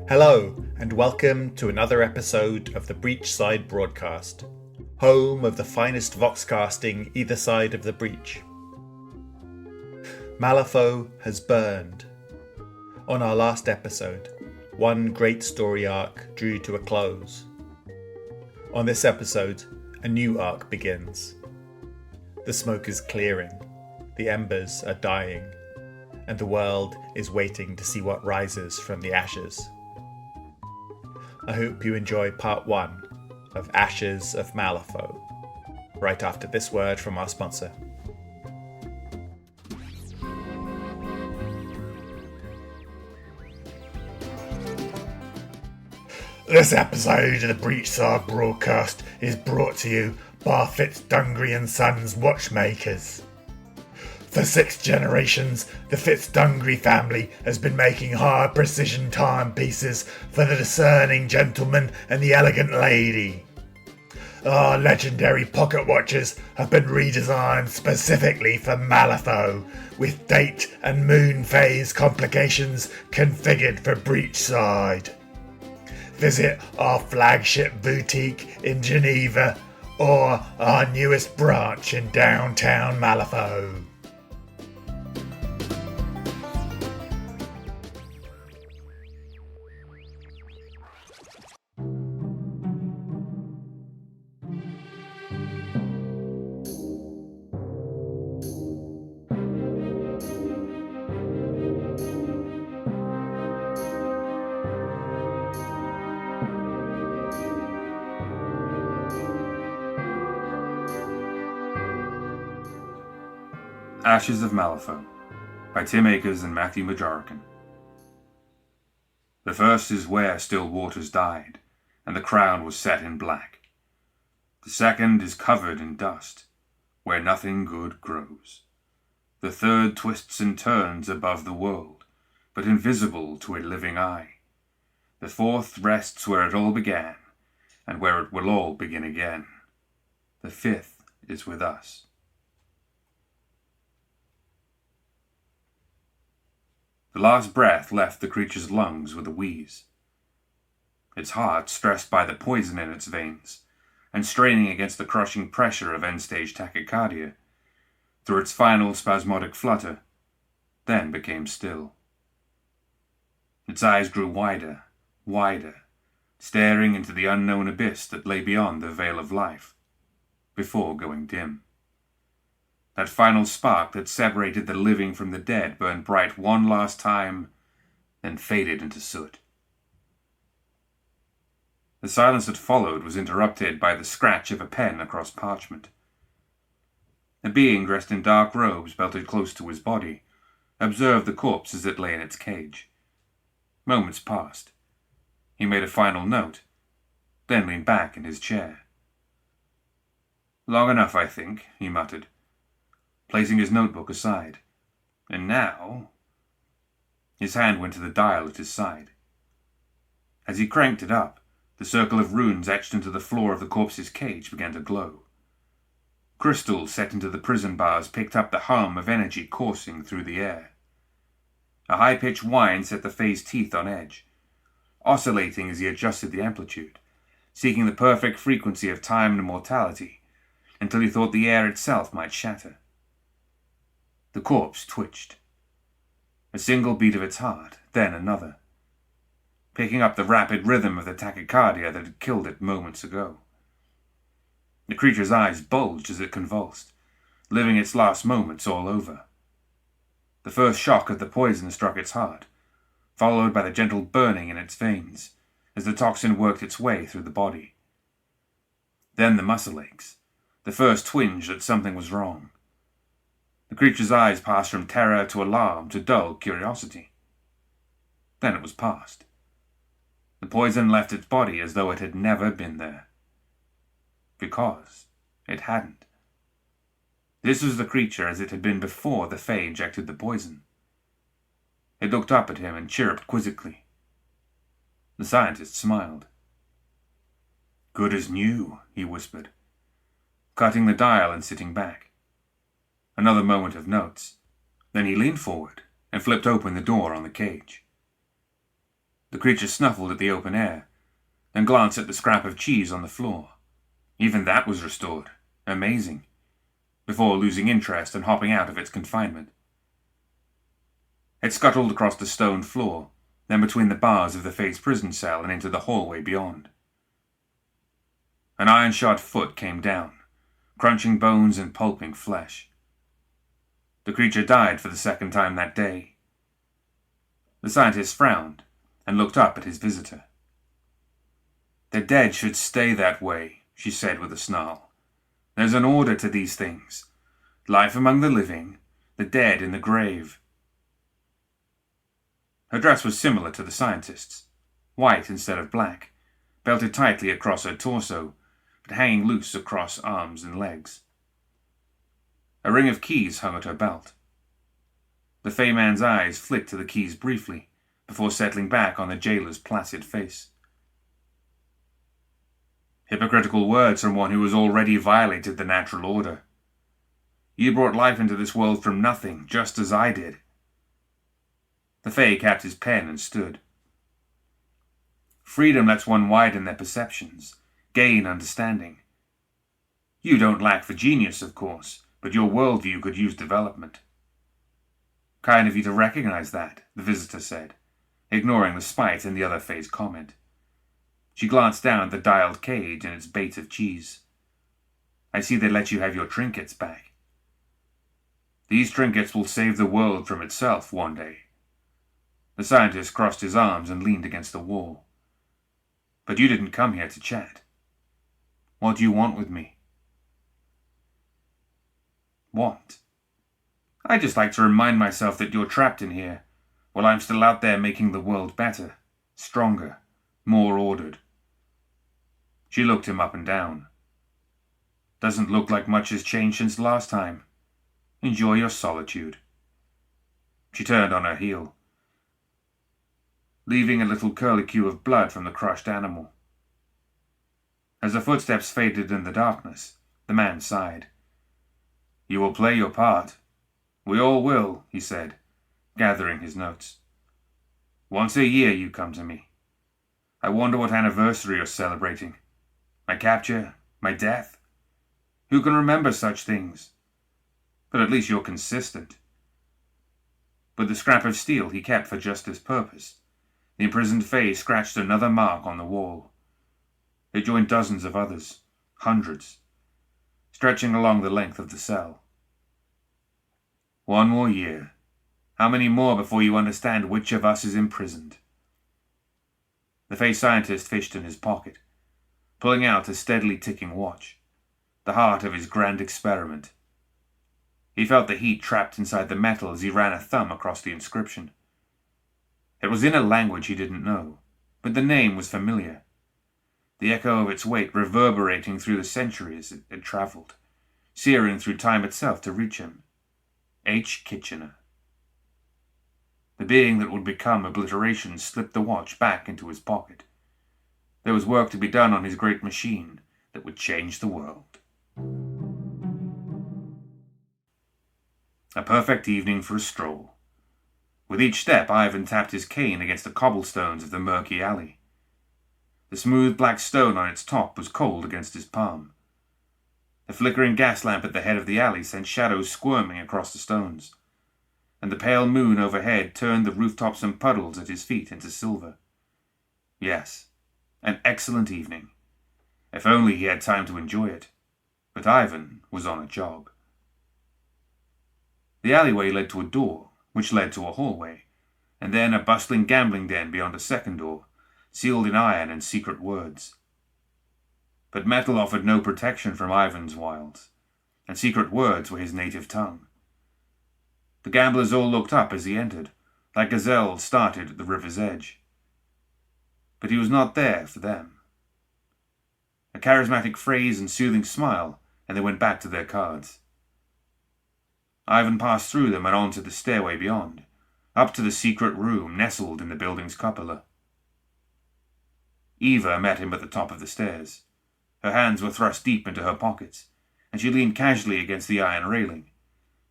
Hello, and welcome to another episode of the Breachside Broadcast, home of the finest voxcasting either side of the breach. Malifaux has burned. On our last episode, one great story arc drew to a close. On this episode, a new arc begins. The smoke is clearing, the embers are dying, and the world is waiting to see what rises from the ashes. I hope you enjoy part 1 of Ashes of Malifaux, right after this word from our sponsor. This episode of the Breachside Broadcast is brought to you by Fitzdungry & Sons Watchmakers. For 6 generations, the Fitzdungry family has been making high-precision timepieces for the discerning gentleman and the elegant lady. Our legendary pocket watches have been redesigned specifically for Malifaux, with date and moon phase complications configured for Breachside. Visit our flagship boutique in Geneva or our newest branch in downtown Malifaux. Ashes of Malifaux by Tim Akers and Matthew Majorican. The first is where still waters died, and the crown was set in black. The second is covered in dust, where nothing good grows. The third twists and turns above the world, but invisible to a living eye. The fourth rests where it all began, and where it will all begin again. The fifth is with us. The last breath left the creature's lungs with a wheeze. Its heart, stressed by the poison in its veins, and straining against the crushing pressure of end-stage tachycardia, through its final spasmodic flutter, then became still. Its eyes grew wider, wider, staring into the unknown abyss that lay beyond the veil of life, before going dim. That final spark that separated the living from the dead burned bright one last time, then faded into soot. The silence that followed was interrupted by the scratch of a pen across parchment. A being dressed in dark robes belted close to his body observed the corpse as it lay in its cage. Moments passed. He made a final note, then leaned back in his chair. "Long enough, I think," he muttered, placing his notebook aside. And now... His hand went to the dial at his side. As he cranked it up, the circle of runes etched into the floor of the corpse's cage began to glow. Crystals set into the prison bars picked up the hum of energy coursing through the air. A high-pitched whine set the Fae's teeth on edge, oscillating as he adjusted the amplitude, seeking the perfect frequency of time and mortality, until he thought the air itself might shatter. The corpse twitched. A single beat of its heart, then another, picking up the rapid rhythm of the tachycardia that had killed it moments ago. The creature's eyes bulged as it convulsed, living its last moments all over. The first shock of the poison struck its heart, followed by the gentle burning in its veins, as the toxin worked its way through the body. Then the muscle aches, the first twinge that something was wrong. The creature's eyes passed from terror to alarm to dull curiosity. Then it was past. The poison left its body as though it had never been there. Because it hadn't. This was the creature as it had been before the Fae injected the poison. It looked up at him and chirruped quizzically. The scientist smiled. "Good as new," he whispered, cutting the dial and sitting back. Another moment of notes. Then he leaned forward and flipped open the door on the cage. The creature snuffled at the open air, then glanced at the scrap of cheese on the floor. Even that was restored. Amazing. Before losing interest and hopping out of its confinement. It scuttled across the stone floor, then between the bars of the Fate's prison cell and into the hallway beyond. An iron-shod foot came down, crunching bones and pulping flesh. The creature died for the second time that day. The scientist frowned and looked up at his visitor. "The dead should stay that way," she said with a snarl. "There's an order to these things. Life among the living, the dead in the grave." Her dress was similar to the scientist's, white instead of black, belted tightly across her torso, but hanging loose across arms and legs. A ring of keys hung at her belt. The Fey man's eyes flicked to the keys briefly, before settling back on the jailer's placid face. Hypocritical words from one who has already violated the natural order. You brought life into this world from nothing, just as I did. The Fey capped his pen and stood. Freedom lets one widen their perceptions, gain understanding. You don't lack for genius, of course, but your worldview could use development. Kind of you to recognize that, the visitor said, ignoring the spite in the other Fey's comment. She glanced down at the dialed cage and its bait of cheese. "I see they let you have your trinkets back. These trinkets will save the world from itself one day." The scientist crossed his arms and leaned against the wall. "But you didn't come here to chat. What do you want with me?" "Want? I just like to remind myself that you're trapped in here, while I'm still out there making the world better, stronger, more ordered." She looked him up and down. "Doesn't look like much has changed since last time. Enjoy your solitude." She turned on her heel, leaving a little curlicue of blood from the crushed animal. As the footsteps faded in the darkness, the man sighed. "You will play your part. We all will," he said, gathering his notes. "Once a year you come to me. I wonder what anniversary you're celebrating. My capture? My death? Who can remember such things? But at least you're consistent." With the scrap of steel he kept for just this purpose, the imprisoned Fey scratched another mark on the wall. It joined dozens of others, hundreds, stretching along the length of the cell. "One more year. How many more before you understand which of us is imprisoned?" The Fey scientist fished in his pocket, pulling out a steadily ticking watch, the heart of his grand experiment. He felt the heat trapped inside the metal as he ran a thumb across the inscription. It was in a language he didn't know, but the name was familiar, the echo of its weight reverberating through the centuries it had travelled, searing through time itself to reach him. H. Kitchener. The being that would become obliteration slipped the watch back into his pocket. There was work to be done on his great machine that would change the world. A perfect evening for a stroll. With each step, Ivan tapped his cane against the cobblestones of the murky alley. The smooth black stone on its top was cold against his palm. The flickering gas lamp at the head of the alley sent shadows squirming across the stones, and the pale moon overhead turned the rooftops and puddles at his feet into silver. Yes, an excellent evening. If only he had time to enjoy it. But Ivan was on a job. The alleyway led to a door, which led to a hallway, and then a bustling gambling den beyond a second door, sealed in iron and secret words. But metal offered no protection from Ivan's wiles, and secret words were his native tongue. The gamblers all looked up as he entered, like gazelles started at the river's edge. But he was not there for them. A charismatic phrase and soothing smile, and they went back to their cards. Ivan passed through them and on to the stairway beyond, up to the secret room nestled in the building's cupola. Eva met him at the top of the stairs. Her hands were thrust deep into her pockets, and she leaned casually against the iron railing,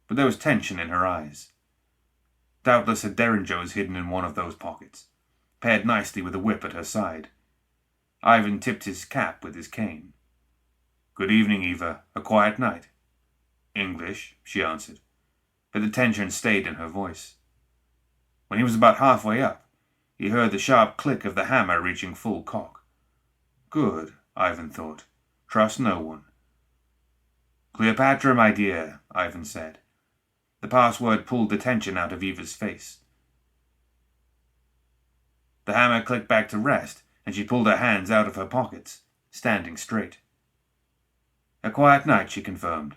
but there was tension in her eyes. Doubtless a derringer was hidden in one of those pockets, paired nicely with a whip at her side. Ivan tipped his cap with his cane. "Good evening, Eva. A quiet night?" "English," she answered, but the tension stayed in her voice. When he was about halfway up, he heard the sharp click of the hammer reaching full cock. Good, Ivan thought. Trust no one. "Cleopatra, my dear," Ivan said. The password pulled the tension out of Eva's face. The hammer clicked back to rest, and she pulled her hands out of her pockets, standing straight. "A quiet night," she confirmed,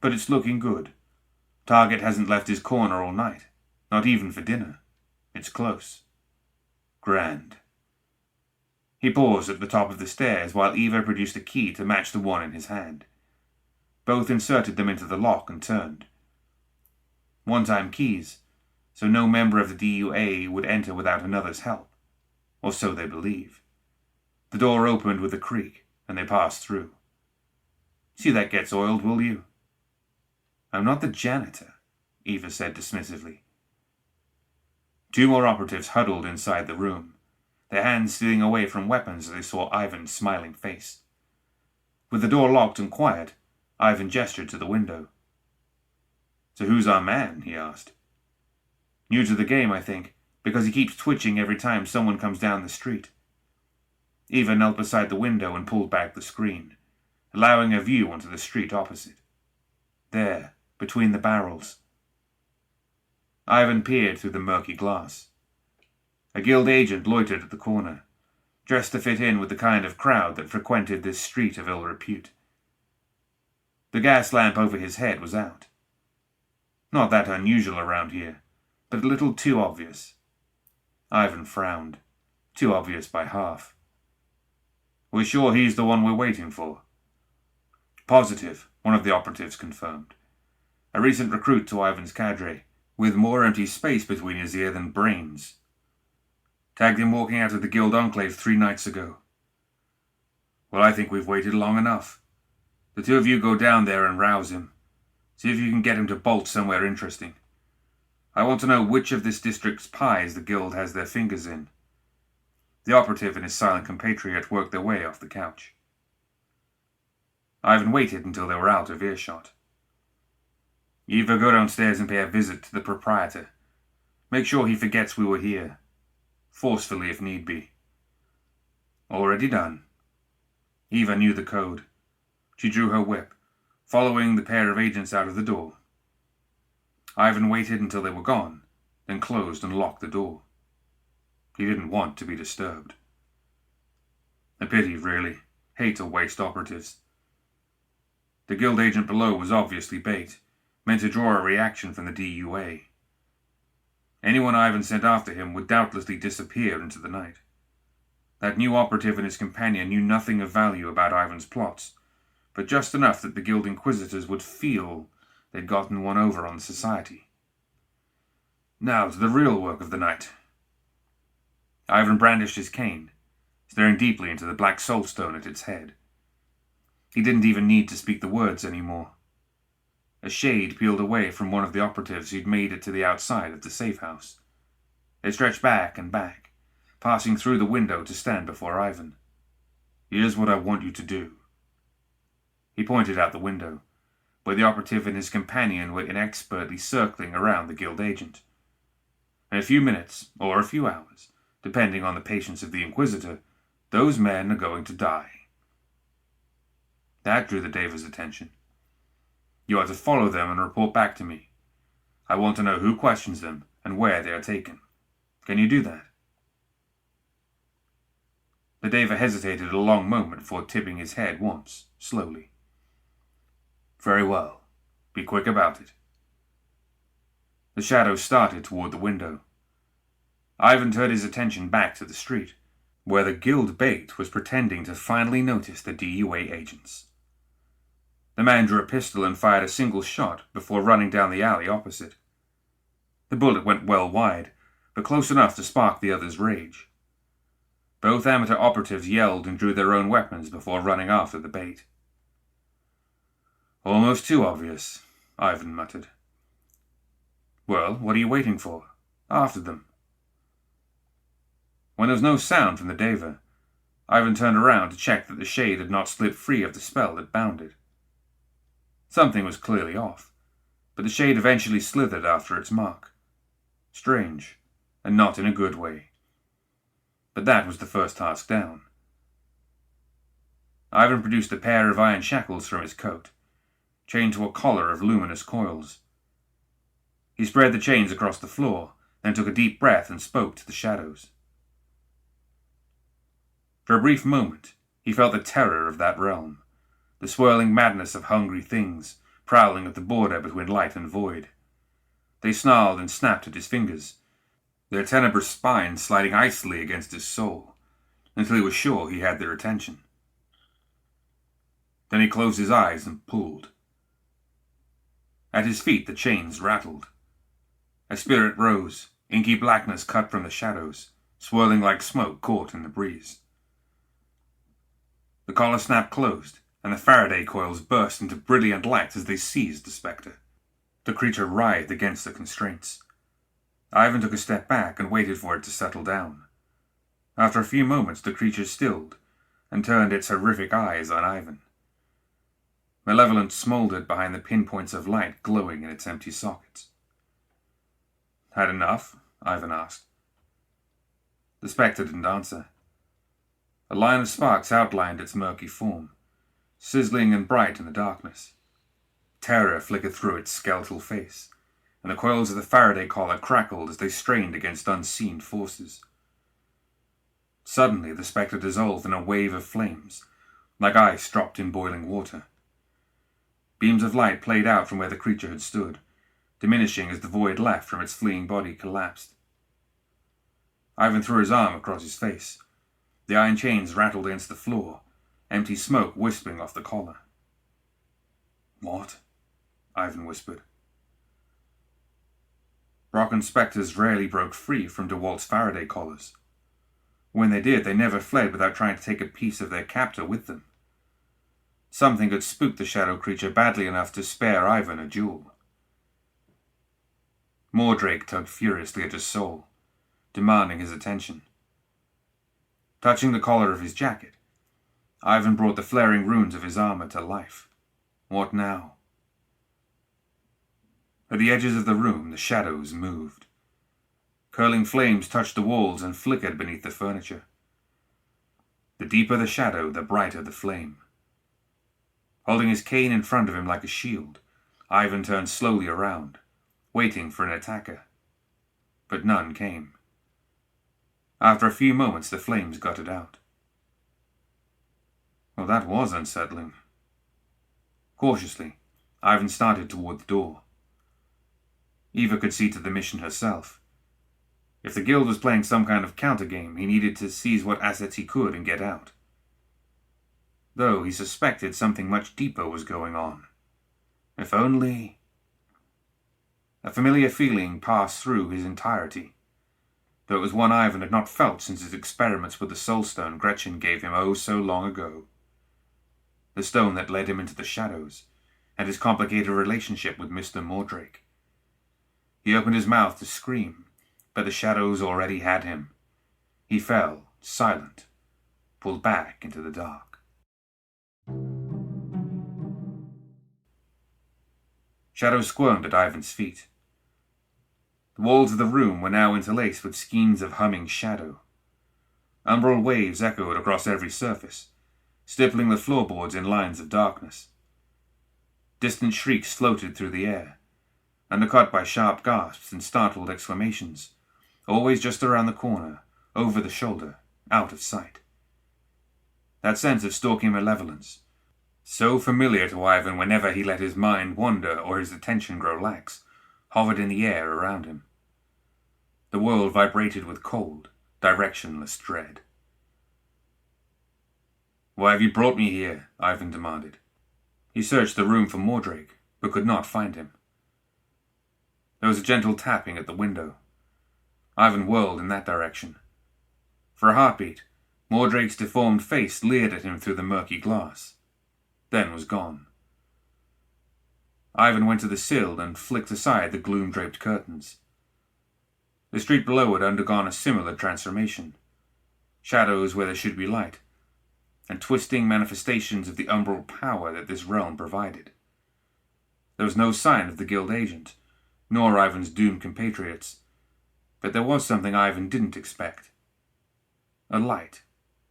"but it's looking good. Target hasn't left his corner all night, not even for dinner. It's close. Grand." He paused at the top of the stairs while Eva produced a key to match the one in his hand. Both inserted them into the lock and turned. One-time keys, so no member of the DUA would enter without another's help. Or so they believe. The door opened with a creak, and they passed through. "See that gets oiled, will you?" "I'm not the janitor," Eva said dismissively. Two more operatives huddled inside the room, their hands stealing away from weapons as they saw Ivan's smiling face. With the door locked and quiet, Ivan gestured to the window. "So who's our man?" he asked. "New to the game, I think, because he keeps twitching every time someone comes down the street." Eva knelt beside the window and pulled back the screen, allowing a view onto the street opposite. There, between the barrels. Ivan peered through the murky glass. A guild agent loitered at the corner, dressed to fit in with the kind of crowd that frequented this street of ill repute. The gas lamp over his head was out. Not that unusual around here, but a little too obvious. Ivan frowned. Too obvious by half. "We're sure he's the one we're waiting for?" "Positive," one of the operatives confirmed. A recent recruit to Ivan's cadre, with more empty space between his ear than brains. "Tagged him walking out of the guild enclave 3 nights ago." "Well, I think we've waited long enough. The two of you go down there and rouse him. See if you can get him to bolt somewhere interesting. I want to know which of this district's pies the guild has their fingers in." The operative and his silent compatriot worked their way off the couch. Ivan waited until they were out of earshot. "Eva, go downstairs and pay a visit to the proprietor. Make sure he forgets we were here. Forcefully if need be." "Already done." Eva knew the code. She drew her whip, following the pair of agents out of the door. Ivan waited until they were gone, then closed and locked the door. He didn't want to be disturbed. A pity, really. Hate to waste operatives. The guild agent below was obviously bait, meant to draw a reaction from the DUA. Anyone Ivan sent after him would doubtlessly disappear into the night. That new operative and his companion knew nothing of value about Ivan's plots, but just enough that the guild inquisitors would feel they'd gotten one over on society. Now to the real work of the night. Ivan brandished his cane, staring deeply into the black soulstone at its head. He didn't even need to speak the words anymore. A shade peeled away from one of the operatives who'd made it to the outside of the safe house. They stretched back and back, passing through the window to stand before Ivan. "Here's what I want you to do." He pointed out the window, where the operative and his companion were inexpertly circling around the guild agent. In a few minutes, or a few hours, depending on the patience of the Inquisitor, those men are going to die. That drew the Daver's attention. "You are to follow them and report back to me. I want to know who questions them and where they are taken. Can you do that?" The Daver hesitated a long moment before tipping his head once, slowly. "Very well. Be quick about it." The shadow started toward the window. Ivan turned his attention back to the street, where the guild bait was pretending to finally notice the DUA agents. The man drew a pistol and fired a single shot before running down the alley opposite. The bullet went well wide, but close enough to spark the other's rage. Both amateur operatives yelled and drew their own weapons before running after the bait. "Almost too obvious," Ivan muttered. "Well, what are you waiting for? After them." When there was no sound from the Deva, Ivan turned around to check that the shade had not slipped free of the spell that bound it. Something was clearly off, but the shade eventually slithered after its mark. Strange, and not in a good way. But that was the first task down. Ivan produced a pair of iron shackles from his coat, chained to a collar of luminous coils. He spread the chains across the floor, then took a deep breath and spoke to the shadows. For a brief moment, he felt the terror of that realm, the swirling madness of hungry things prowling at the border between light and void. They snarled and snapped at his fingers, their tenebrous spines sliding icily against his soul, until he was sure he had their attention. Then he closed his eyes and pulled. At his feet the chains rattled. A spirit rose, inky blackness cut from the shadows, swirling like smoke caught in the breeze. The collar snapped closed, and the Faraday coils burst into brilliant light as they seized the spectre. The creature writhed against the constraints. Ivan took a step back and waited for it to settle down. After a few moments the creature stilled, and turned its horrific eyes on Ivan. Malevolence smoldered behind the pinpoints of light glowing in its empty sockets. "Had enough?" Ivan asked. The spectre didn't answer. A line of sparks outlined its murky form, sizzling and bright in the darkness. Terror flickered through its skeletal face, and the coils of the Faraday collar crackled as they strained against unseen forces. Suddenly the spectre dissolved in a wave of flames, like ice dropped in boiling water. Beams of light played out from where the creature had stood, diminishing as the void left from its fleeing body collapsed. Ivan threw his arm across his face. The iron chains rattled against the floor, empty smoke wisping off the collar. "What?" Ivan whispered. Brocken spectres rarely broke free from DeWalt's Faraday collars. When they did, they never fled without trying to take a piece of their captor with them. Something had spooked the shadow creature badly enough to spare Ivan a duel. Mordrake tugged furiously at his soul, demanding his attention. Touching the collar of his jacket, Ivan brought the flaring runes of his armor to life. What now? At the edges of the room, the shadows moved. Curling flames touched the walls and flickered beneath the furniture. The deeper the shadow, the brighter the flame. Holding his cane in front of him like a shield, Ivan turned slowly around, waiting for an attacker. But none came. After a few moments, the flames guttered out. Well, that was unsettling. Cautiously, Ivan started toward the door. Eva could see to the mission herself. If the guild was playing some kind of counter-game, he needed to seize what assets he could and get out. Though he suspected something much deeper was going on. If only... A familiar feeling passed through his entirety, though it was one Ivan had not felt since his experiments with the soulstone Gretchen gave him oh so long ago. The stone that led him into the shadows, and his complicated relationship with Mr. Mordrake. He opened his mouth to scream, but the shadows already had him. He fell, silent, pulled back into the dark. Shadows squirmed at Ivan's feet. The walls of the room were now interlaced with skeins of humming shadow. Umbral waves echoed across every surface, stippling the floorboards in lines of darkness. Distant shrieks floated through the air, undercut by sharp gasps and startled exclamations, always just around the corner, over the shoulder, out of sight. That sense of stalking malevolence, so familiar to Ivan whenever he let his mind wander or his attention grow lax, hovered in the air around him. The world vibrated with cold, directionless dread. "Why have you brought me here?" Ivan demanded. He searched the room for Mordrake, but could not find him. There was a gentle tapping at the window. Ivan whirled in that direction. For a heartbeat, Mordrake's deformed face leered at him through the murky glass, then was gone. Ivan went to the sill and flicked aside the gloom-draped curtains. The street below had undergone a similar transformation. shadows where there should be light, and twisting manifestations of the umbral power that this realm provided. There was no sign of the guild agent, nor Ivan's doomed compatriots, but there was something Ivan didn't expect. A light,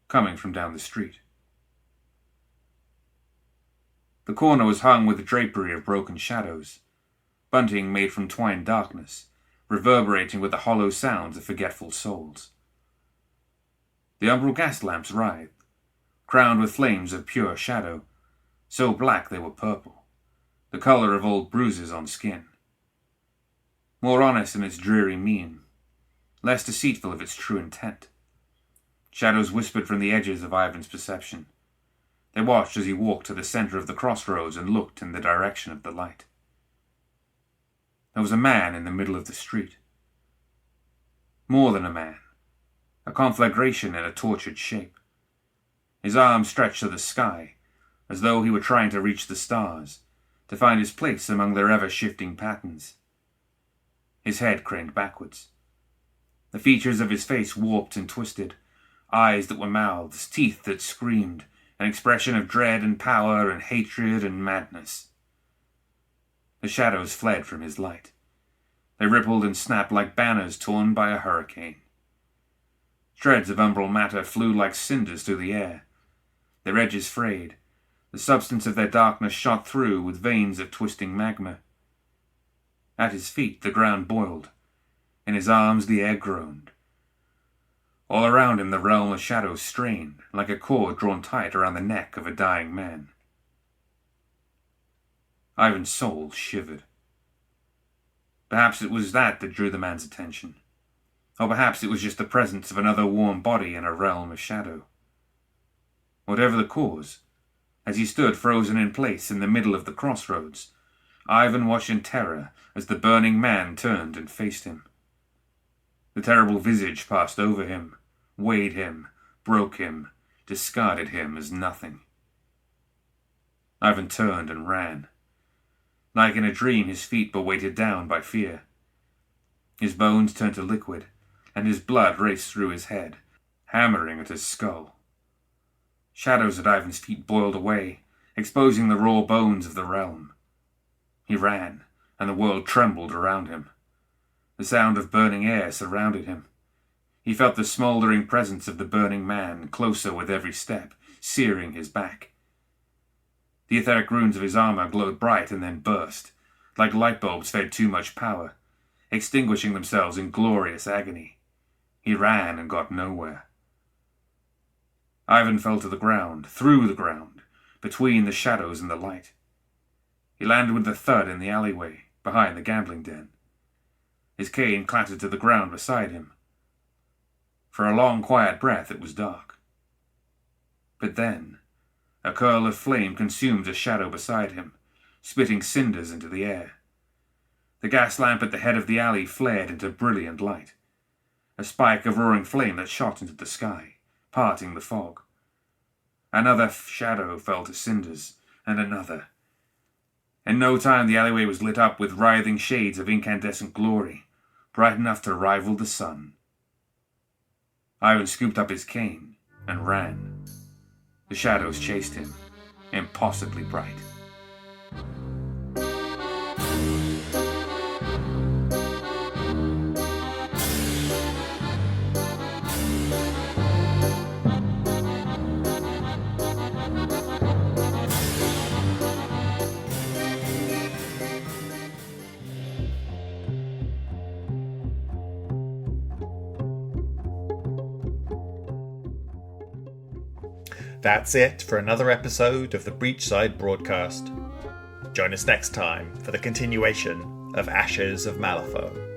coming from down the street. The corner was hung with a drapery of broken shadows, bunting made from twined darkness, reverberating with the hollow sounds of forgetful souls. The umbral gas lamps writhed, crowned with flames of pure shadow, so black they were purple, the colour of old bruises on skin. More honest in its dreary mien, less deceitful of its true intent. Shadows whispered from the edges of Ivan's perception. They watched as he walked to the centre of the crossroads and looked in the direction of the light. There was a man in the middle of the street. More than a man. A conflagration in a tortured shape. His arms stretched to the sky, as though he were trying to reach the stars, to find his place among their ever-shifting patterns. His head craned backwards. The features of his face warped and twisted, eyes that were mouths, teeth that screamed, an expression of dread and power and hatred and madness. The shadows fled from his light. They rippled and snapped like banners torn by a hurricane. Shreds of umbral matter flew like cinders through the air. Their edges frayed. The substance of their darkness shot through with veins of twisting magma. At his feet the ground boiled. In his arms the air groaned. All around him the realm of shadows strained, like a cord drawn tight around the neck of a dying man. Ivan's soul shivered. Perhaps it was that drew the man's attention. Or perhaps it was just the presence of another warm body in a realm of shadow. Whatever the cause, as he stood frozen in place in the middle of the crossroads, Ivan watched in terror as the burning man turned and faced him. The terrible visage passed over him, weighed him, broke him, discarded him as nothing. Ivan turned and ran. Like in a dream, his feet were weighted down by fear. His bones turned to liquid, and his blood raced through his head, hammering at his skull. Shadows at Ivan's feet boiled away, exposing the raw bones of the realm. He ran, and the world trembled around him. The sound of burning air surrounded him. He felt the smouldering presence of the burning man closer with every step, searing his back. The etheric runes of his armor glowed bright and then burst, like light bulbs fed too much power, extinguishing themselves in glorious agony. He ran and got nowhere. Ivan fell to the ground, through the ground, between the shadows and the light. He landed with a thud in the alleyway, behind the gambling den. His cane clattered to the ground beside him. For a long, quiet breath, it was dark. But then, a curl of flame consumed a shadow beside him, spitting cinders into the air. The gas lamp at the head of the alley flared into brilliant light, a spike of roaring flame that shot into the sky, parting the fog. Another shadow fell to cinders, and another. In no time the alleyway was lit up with writhing shades of incandescent glory, bright enough to rival the sun. Ivan scooped up his cane and ran. The shadows chased him, impossibly bright. That's it for another episode of the Breachside Broadcast. Join us next time for the continuation of Ashes of Malifaux.